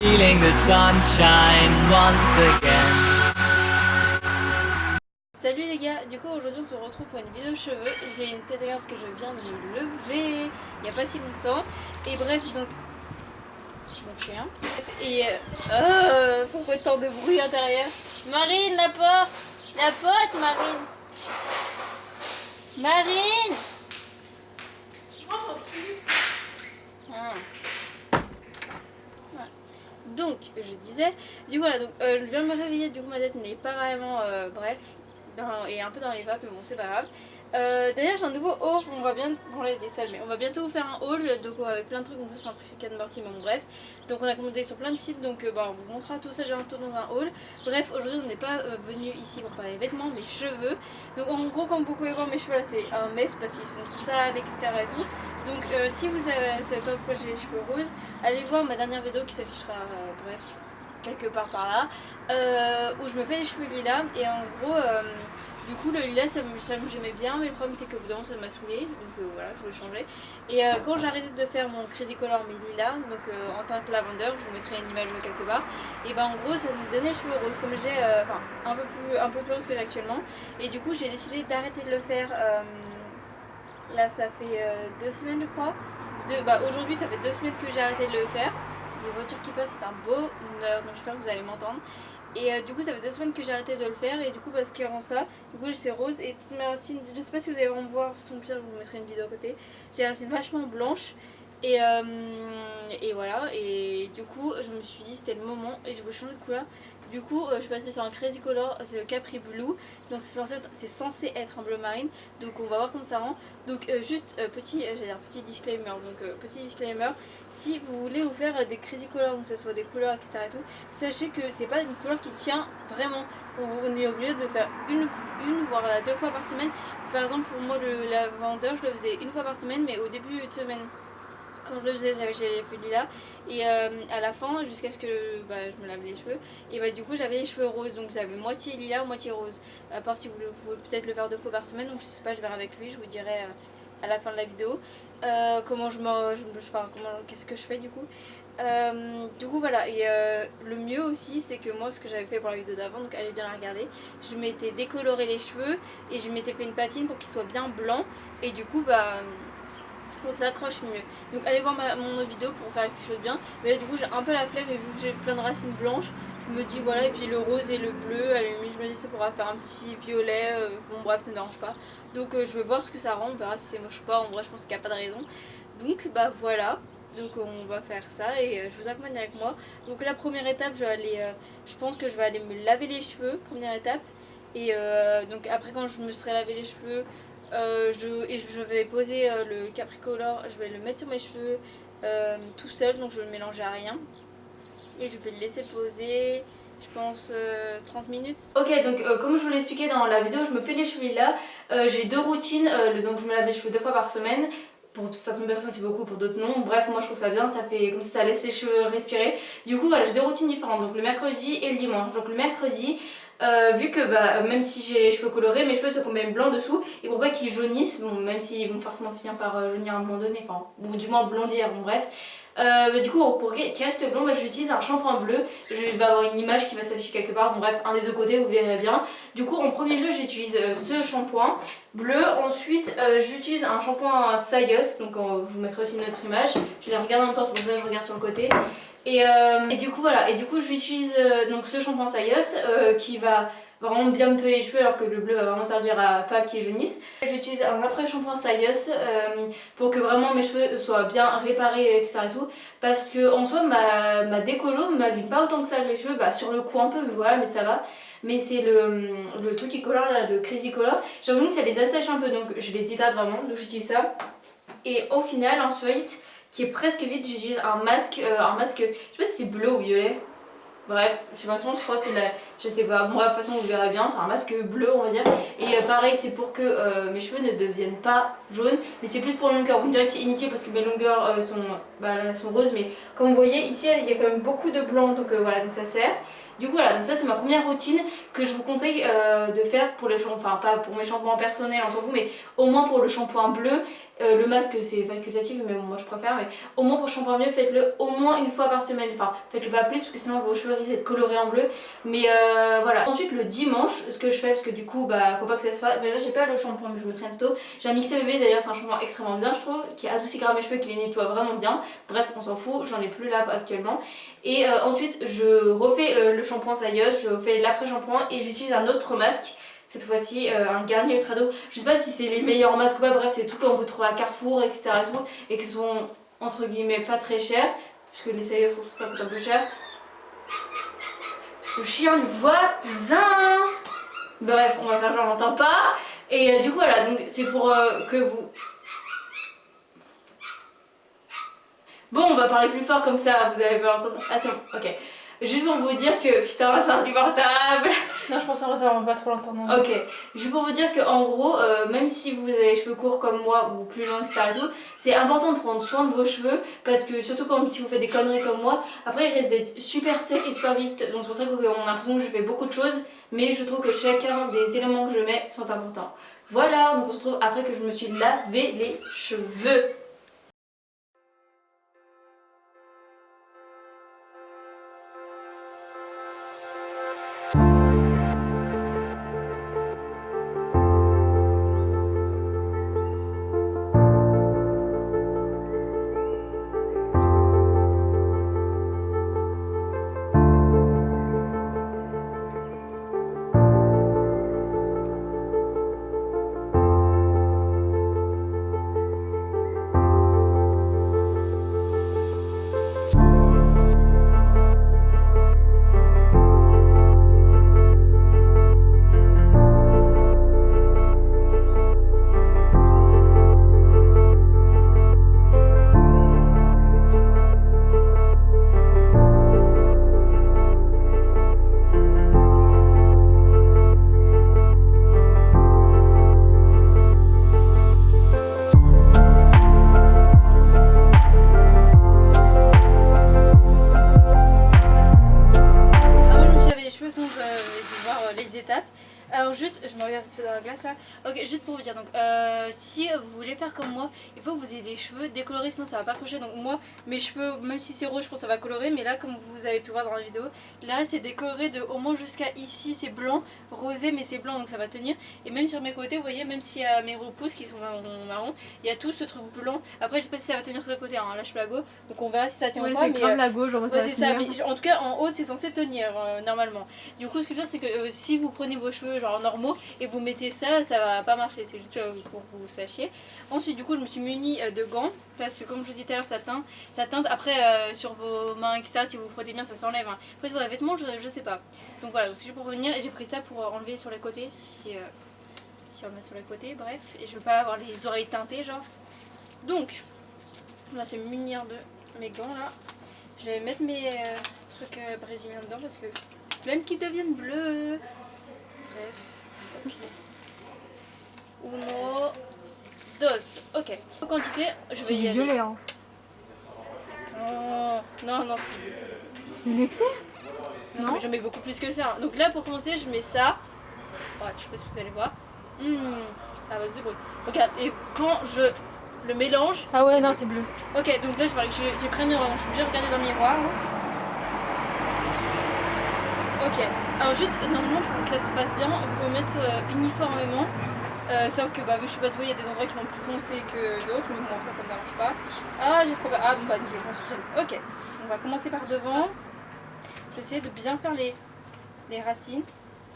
Feeling the sunshine once again. Salut les gars, du coup aujourd'hui on se retrouve pour une vidéo cheveux. J'ai une tête d'ailleurs parce que je viens de me lever il n'y a pas si longtemps. Et bref donc... Mon chien. Et pourquoi tant de bruit intérieur? Marine, la porte! La porte, Marine! Marine! Ah. Donc, je disais, du coup, voilà, donc je viens de me réveiller, du coup ma tête n'est pas vraiment, bref, et un peu dans les vapes, mais bon, c'est pas grave. D'ailleurs, j'ai un nouveau haul, on va bien, bon là il est sale, mais on va bientôt vous faire un haul, donc avec plein de trucs, on fait sur un truc Rick and Morty, mais bon, bref. Donc on a commandé sur plein de sites, donc bah, on vous montrera tout ça bientôt dans un haul. Bref, aujourd'hui on n'est pas venu ici pour parler vêtements, mais cheveux. Donc en gros, comme vous pouvez voir, mes cheveux là c'est un mess parce qu'ils sont sales, etc. et tout. Donc si vous savez pas pourquoi j'ai les cheveux roses, allez voir ma dernière vidéo qui s'affichera, bref, quelque part par là, où je me fais les cheveux lilas. Et en gros, du coup le lilas j'aimais bien, mais le problème c'est que évidemment ça m'a saoulé, donc voilà, je voulais changer. Et quand j'ai arrêté de faire mon crazy color mais lilas, donc en teinte lavender, je vous mettrai une image quelque part, et ben en gros ça me donnait les cheveux roses comme j'ai, enfin un peu plus rose que j'ai actuellement. Et du coup j'ai décidé d'arrêter de le faire. Là ça fait 2 semaines je crois. Bah, aujourd'hui ça fait 2 semaines que j'ai arrêté de le faire. Les voitures qui passent c'est un bonheur, donc j'espère que vous allez m'entendre. Et du coup ça fait 2 semaines que j'ai arrêté de le faire. Et du coup parce qu'il rend ça, du coup c'est rose et toutes mes racines, je sais pas si vous allez vraiment voir son pire, je vous mettrai une vidéo à côté. J'ai les racines vachement blanches. Et voilà, et du coup je me suis dit c'était le moment et je voulais changer de couleur. Du coup je suis passée sur un crazy color, c'est le Capri Blue. Donc c'est censé être un bleu marine. Donc on va voir comment ça rend. Donc juste petit disclaimer. Donc petit disclaimer, si vous voulez vous faire des crazy colors, donc que ce soit des couleurs etc et tout, sachez que c'est pas une couleur qui tient vraiment. On est obligé de faire une voire 2 fois par semaine. Par exemple pour moi le lavender je le faisais une fois par semaine, mais au début de semaine quand je le faisais j'avais les cheveux lilas, et à la fin jusqu'à ce que bah, je me lave les cheveux, et bah du coup j'avais les cheveux roses, donc j'avais moitié lilas moitié rose. À part si vous pouvez peut-être le faire 2 fois par semaine, donc je sais pas, je verrai avec lui, je vous dirai à la fin de la vidéo comment qu'est-ce que je fais du coup. Du coup voilà, et le mieux aussi c'est que moi ce que j'avais fait pour la vidéo d'avant, donc allez bien la regarder, je m'étais décoloré les cheveux et je m'étais fait une patine pour qu'ils soient bien blancs, et du coup bah ça accroche mieux. Donc allez voir mon autre vidéo pour faire quelque chose de bien. Mais là, du coup j'ai un peu la flemme, et vu que j'ai plein de racines blanches, je me dis voilà, et puis le rose et le bleu, à la limite je me dis ça pourra faire un petit violet, bon bref ça ne dérange pas. Donc je vais voir ce que ça rend, on verra si c'est moche ou pas, en vrai je pense qu'il n'y a pas de raison. Donc bah voilà. Donc on va faire ça et je vous accompagne avec moi. Donc la première étape, je pense que je vais aller me laver les cheveux, première étape. Et donc après quand je me serai lavé les cheveux, je vais poser le Capricolor, je vais le mettre sur mes cheveux tout seul, donc je vais le mélanger à rien. Et je vais le laisser poser, je pense 30 minutes. Ok, donc comme je vous l'ai expliqué dans la vidéo, je me fais les cheveux là. J'ai 2 routines, donc je me lave les cheveux 2 fois par semaine. Pour certaines personnes c'est beaucoup, pour d'autres non. Bref, moi je trouve ça bien, ça fait comme si ça laisse les cheveux respirer. Du coup voilà, j'ai 2 routines différentes, donc le mercredi et le dimanche. Donc le mercredi, vu que bah, même si j'ai les cheveux colorés, mes cheveux sont quand même blancs dessous, et pour pas qu'ils jaunissent, bon, même s'ils vont forcément finir par jaunir à un moment donné, enfin, ou du moins blondir, bon bref. Bah, du coup pour qu'ils restent blonds, bah, j'utilise un shampoing bleu. Je vais avoir une image qui va s'afficher quelque part, bon bref, un des 2 côtés, vous verrez bien. Du coup en premier lieu j'utilise ce shampoing bleu. Ensuite j'utilise un shampoing Sayos, donc je vous mettrai aussi une autre image. Je les regarde en même temps, c'est pour ça que je regarde sur le côté. Et du coup voilà, et du coup j'utilise donc ce shampoing Sayos qui va vraiment bien me nettoyer les cheveux, alors que le bleu va vraiment servir à pas qu'ils jaunissent. J'utilise un après shampoing Sayos pour que vraiment mes cheveux soient bien réparés etc et tout, parce que en soi ma décolo m'abîme pas autant que ça les cheveux, bah sur le cou un peu mais voilà, mais ça va. Mais c'est le truc qui colore là, le crazy color, j'ai l'impression que ça les assèche un peu, donc je les hydrate vraiment, donc j'utilise ça. Et au final ensuite, qui est presque vide, j'utilise un masque, je sais pas si c'est bleu ou violet. Bref, je sais pas, je crois que c'est la... Je sais pas, moi de toute façon vous verrez bien, c'est un masque bleu on va dire. Et pareil, c'est pour que mes cheveux ne deviennent pas jaunes, mais c'est plus pour les longueurs. Vous me direz que c'est inutile parce que mes longueurs sont roses, mais comme vous voyez ici il y a quand même beaucoup de blanc, donc voilà, donc ça sert. Du coup voilà, donc ça c'est ma première routine que je vous conseille de faire pour les shampoings, enfin pas pour mes shampoings personnels on s'en fout, mais au moins pour le shampoing bleu. Le masque c'est facultatif mais bon, moi je préfère, mais au moins pour shampoing mieux faites-le au moins une fois par semaine, enfin faites-le pas plus parce que sinon vos cheveux risquent d'être colorés en bleu, mais voilà. Ensuite le dimanche ce que je fais, parce que du coup bah faut pas que ça se fasse, déjà j'ai pas le shampoing mais je me traîne tôt, j'ai un mixé bébé d'ailleurs, c'est un shampoing extrêmement bien je trouve, qui adoucit grave mes cheveux, qui les nettoie vraiment bien, bref on s'en fout, j'en ai plus là actuellement. Et ensuite je refais le shampoing Zayeuse, je fais l'après-shampoing et j'utilise un autre masque. Cette fois-ci un Garnier Ultra d'eau. Je sais pas si c'est les meilleurs masques ou pas, bref c'est des trucs qu'on peut trouver à Carrefour etc et tout, et qui sont entre guillemets pas très chers, puisque les Zayeuse ça coûte un peu cher. Le chien du voisin. Bref on va faire genre on l'entend pas. Et du coup voilà, donc c'est pour que vous... Bon on va parler plus fort comme ça, vous allez pas l'entendre. Attends, ok. Juste pour vous dire que putain c'est insupportable. Non je pense en vrai ça va pas trop l'entendre. Ok, juste pour vous dire que en gros, même si vous avez les cheveux courts comme moi ou plus longs etc et tout, c'est important de prendre soin de vos cheveux, parce que surtout quand si vous faites des conneries comme moi, après ils risquent d'être super secs et super vite, donc c'est pour ça qu'on a l'impression que je fais beaucoup de choses, mais je trouve que chacun des éléments que je mets sont importants. Voilà, donc on se retrouve après que je me suis lavé les cheveux. Alors juste, je me regarde vite fait dans la glace là. Ok, juste pour vous dire, donc si vous voulez faire comme moi, il faut que vous ayez des cheveux décolorés, sinon ça va pas accrocher. Donc moi, mes cheveux, même si c'est rouge, je pense que ça va colorer. Mais là, comme vous avez pu voir dans la vidéo, là c'est décoloré de au moins jusqu'à ici, c'est blanc, rosé, mais c'est blanc donc ça va tenir. Et même sur mes côtés, vous voyez, même s'il y a mes repousses qui sont marron, il y a tout ce truc blanc. Après, je sais pas si ça va tenir sur le côté, hein. Là je suis à gauche, donc on verra si ça tient ou pas. Mais la gauche, ouais, c'est ça. Mais en tout cas, en haut, c'est censé tenir normalement. Du coup, ce que je veux dire, c'est que si vous prenez vos cheveux genre normaux et vous mettez ça, ça va pas marcher. C'est juste pour que vous sachiez. Ensuite, du coup, je me suis munie de gants parce que, comme je vous disais tout à l'heure, ça teinte. Après, sur vos mains, etc., si vous vous frottez bien, ça s'enlève. Hein. Après, sur les vêtements, je sais pas. Donc voilà, c'est juste pour revenir. Et j'ai pris ça pour enlever sur les côtés. Si on met sur les côtés, bref. Et je veux pas avoir les oreilles teintées, genre. Donc, on va se munir de mes gants là. Je vais mettre mes trucs brésiliens dedans parce que flemme qu'ils deviennent bleus. Bref, ok. Uno, dos. Ok. En quantité, je vais y aller. violet, hein. Attends. Non. Il est excès. Non, mais j'en mets beaucoup plus que ça. Donc là, pour commencer, je mets ça. Ouais, je sais pas si vous allez voir. Ah, vas-y, brûle. Regarde, et quand je le mélange. Ah ouais, non, c'est bleu. Ok, donc là, je vois que j'ai pris un miroir, donc je suis obligée de regarder dans le miroir. Ok, alors juste, normalement, pour que ça se passe bien, il faut mettre uniformément. Sauf que, bah, vu que je suis pas douée, il y a des endroits qui vont plus foncer que d'autres, mais bon, après, ça me dérange pas. Ah, j'ai trop peur. Ah, bon, bah, nickel, je m'en suis déjà mis. Ok, on va commencer par devant. Je vais essayer de bien faire les racines.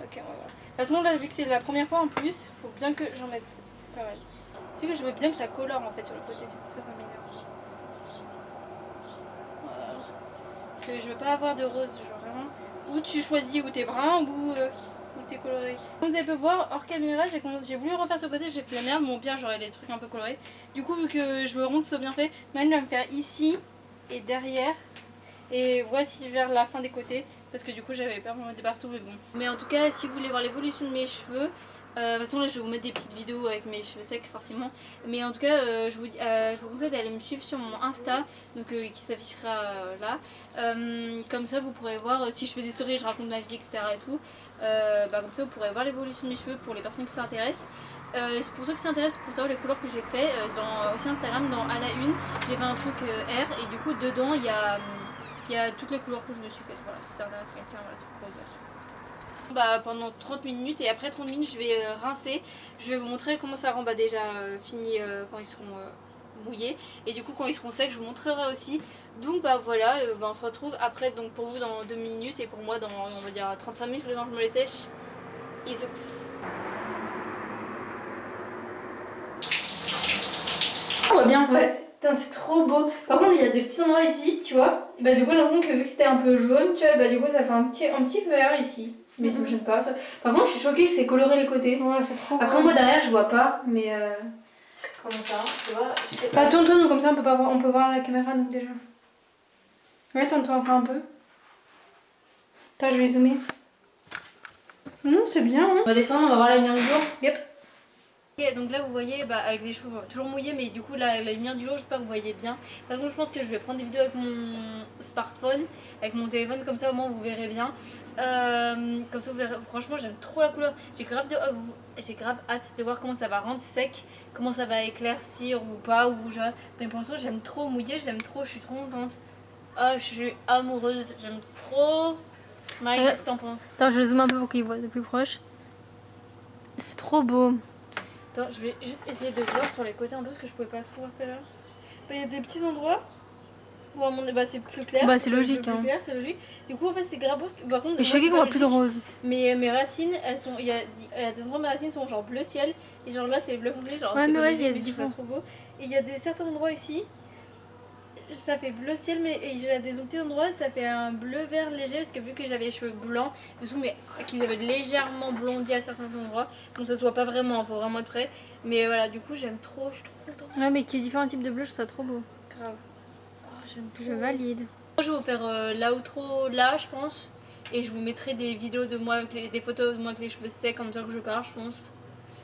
Ok, on va voir. De toute façon, là, vu que c'est la première fois en plus, il faut bien que j'en mette pas mal. C'est que je veux bien que ça colore en fait sur le côté, c'est pour ça que ça m'énerve. Voilà. Je veux pas avoir de rose, genre vraiment. Ou tu choisis où t'es brun ou t'es coloré. Comme vous avez pu voir, hors caméra, j'ai voulu refaire ce côté, j'ai fait la merde. Mon pire, j'aurais des trucs un peu colorés. Du coup, vu que je veux vraiment que ce soit bien fait, maintenant je vais me faire ici et derrière. Et voici vers la fin des côtés. Parce que du coup j'avais peur de me mettre partout, mais bon. Mais en tout cas, si vous voulez voir l'évolution de mes cheveux, De toute façon là je vais vous mettre des petites vidéos avec mes cheveux secs forcément. Mais en tout cas je vous conseille d'aller me suivre sur mon Insta, donc qui s'affichera là. Comme ça vous pourrez voir si je fais des stories, je raconte ma vie, etc. et tout. Comme ça vous pourrez voir l'évolution de mes cheveux pour les personnes qui s'intéressent. Pour ceux qui s'intéressent pour savoir les couleurs que j'ai fait, dans aussi Instagram, dans à la une, j'ai fait un truc R et du coup dedans il y a toutes les couleurs que je me suis faites. Voilà, si ça intéresse quelqu'un, voilà, c'est pour dire. Pendant 30 minutes et après 30 minutes je vais rincer. Je vais vous montrer comment ça rend déjà fini quand ils seront mouillés. Et du coup quand ils seront secs je vous montrerai aussi. Donc voilà, on se retrouve après donc pour vous dans 2 minutes et pour moi dans on va dire 35 minutes le temps que je me les sèche. Isux. On voit bien, ouais. Putain, c'est trop beau. Par contre, il y a des petits endroits ici, tu vois. Et du coup, j'ai l'impression que vu que c'était un peu jaune, tu vois, du coup, ça fait un petit vert ici. Mais ça me gêne pas. Ça. Par contre, je suis choquée que c'est coloré les côtés. Ouais, c'est trop Après, beau. moi derrière, je vois pas, mais. Comment ça? Tu vois? Je sais pas. Tourne-toi, nous, comme ça, on peut voir la caméra, nous, déjà. Ouais, tourne-toi encore un peu. Attends, je vais zoomer. Non, c'est bien, hein. On va descendre, on va voir la lumière du jour. Yep. Ok, donc là vous voyez avec les cheveux toujours mouillés, mais du coup la lumière du jour, j'espère que vous voyez bien. Par contre je pense que je vais prendre des vidéos avec mon smartphone, avec mon téléphone, comme ça au moins vous verrez bien. Comme ça vous verrez, franchement j'aime trop la couleur. J'ai grave hâte de voir comment ça va rendre sec, comment ça va éclaircir ou pas, mais pour l'instant j'aime trop mouillé, j'aime trop, je suis trop contente. Ah, je suis amoureuse, j'aime trop. Marie, qu'est-ce que t'en penses? Attends, je zoome un peu pour qu'ils voient de plus proche. C'est trop beau. Attends, je vais juste essayer de voir sur les côtés un peu ce que je pouvais pas trop voir tout à l'heure. Il y a des petits endroits où c'est plus clair. C'est logique. Plus clair, c'est logique. Du coup, en fait, c'est grave beau. Par contre, Mais je suis choquée qu'on voit plus de rose. Mais mes racines, elles sont. Il y a des endroits où mes racines sont genre bleu ciel. Et genre là, c'est bleu foncé. Genre, ouais, c'est mais pas ouais, léger, il y a mais je trouve ça trop beau. Et il y a certains endroits ici. Ça fait bleu ciel, mais j'ai des petits endroits, ça fait un bleu vert léger parce que vu que j'avais les cheveux blancs dessous, mais qu'ils avaient légèrement blondi à certains endroits, donc ça se voit pas vraiment, faut vraiment être prêt. Mais voilà, du coup j'aime trop, je suis trop contente. Ouais, mais qu'il y ait différents types de bleu, je trouve ça trop beau. Grave. Oh, j'aime trop. Je valide. Je vais vous faire l'outro là, je pense, et je vous mettrai des vidéos de moi avec des photos de moi avec les cheveux secs comme ça que je pars, je pense.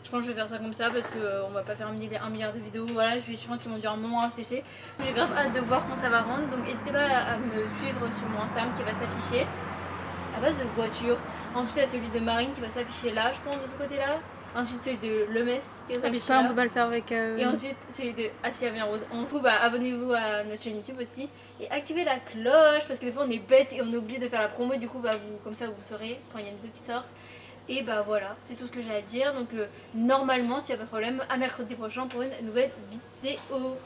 Je pense que je vais faire ça comme ça parce que on va pas faire un milliard de vidéos. Voilà, je pense qu'ils vont durer un moment à sécher. J'ai grave hâte de voir comment ça va rendre. Donc n'hésitez pas à me suivre sur mon Instagram qui va s'afficher à base de voiture. Ensuite, il y a celui de Marine qui va s'afficher là, je pense, de ce côté-là. Ensuite, celui de Lemes qui va s'afficher là. On peut pas le faire avec. Et ensuite, celui de Assia bien rose. Ensuite, abonnez-vous à notre chaîne YouTube aussi et activez la cloche parce que des fois on est bête et on oublie de faire la promo. Du coup, comme ça, vous saurez quand il y a une vidéo qui sort. Et voilà, c'est tout ce que j'ai à dire. Donc normalement, s'il n'y a pas de problème, à mercredi prochain pour une nouvelle vidéo.